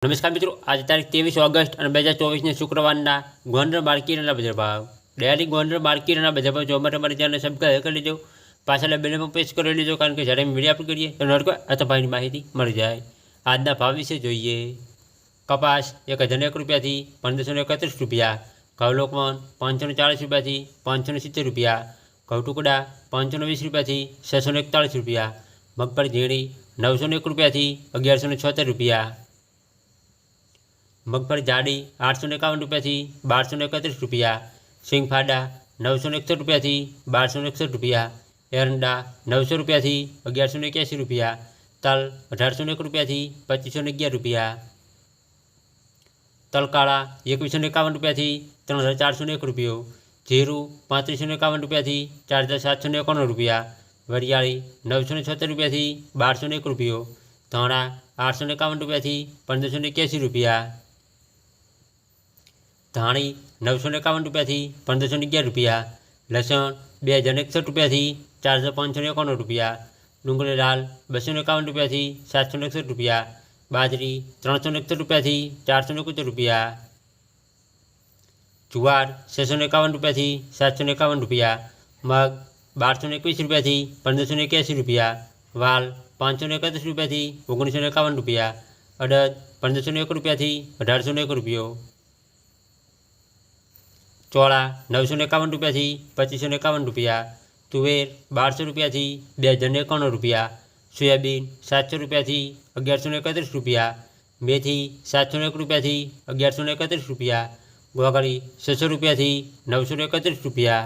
નમસ્કાર મિત્રો, આજે તારીખ 23 ઓગસ્ટ અને 2024 શુક્રવારના ગોંડલ માર્કેટના બજાર ભાવ. ડેલી ગોંડલ માર્કેટના બજાર ભાવ જોવા માટે અમારી ચેનલને સબસ્ક્રાઈબ કરી લેજો. પાછળ બેલમાં પ્રેસ કરી લેજો, કારણ કે જ્યારે વિડીયો અપલોડ કરીએ તો નોટિફિકેશન ભાઈની માહિતી મળી જાય. આજના ભાવ વિશે જોઈએ. કપાસ 1001 રૂપિયાથી 1531 રૂપિયા, ઘઉં લોકવન 540 રૂપિયાથી 570 રૂપિયા, ઘઉં ટુકડા 520 રૂપિયાથી 641 રૂપિયા, મગફળી ઝીણી 901 રૂપિયાથી 1176 રૂપિયા, મગફળી જાડી 851 રૂપિયાથી 1231 રૂપિયા, સિંગફાડા 961 રૂપિયાથી 1261 રૂપિયા, એરંડા 900 રૂપિયાથી 1181 રૂપિયા, તલ 1801 રૂપિયાથી 2511 રૂપિયા, તલકાળા 2151 રૂપિયાથી 3401 રૂપિયો, જીરું 3551 રૂપિયાથી 4791 રૂપિયા, વરિયાળી 976 રૂપિયાથી 1201 રૂપિયો, ધાણા 851 રૂપિયાથી 1581 રૂપિયા, ધાણી 951 રૂપિયાથી 1511 રૂપિયા, લસણ 2061 રૂપિયાથી 4591 રૂપિયા, ડુંગળી લાલ 251 રૂપિયાથી 761 રૂપિયા, બાજરી 361 રૂપિયાથી 471 રૂપિયા, જુવાર 651 રૂપિયાથી 751 રૂપિયા, મગ 1221 રૂપિયાથી 1581 રૂપિયા, વાલ 531 રૂપિયાથી 1951 રૂપિયા, અડદ 1501 રૂપિયાથી 1801 રૂપિયો, ચોળા 951 રૂપિયાથી 2551 રૂપિયા, તુવેર 1200 રૂપિયાથી 2051 રૂપિયા, સોયાબીન 700 રૂપિયાથી 1131 રૂપિયા, મેથી 701 રૂપિયાથી 1131 રૂપિયા, ગોગળી 600 રૂપિયાથી 931 રૂપિયા.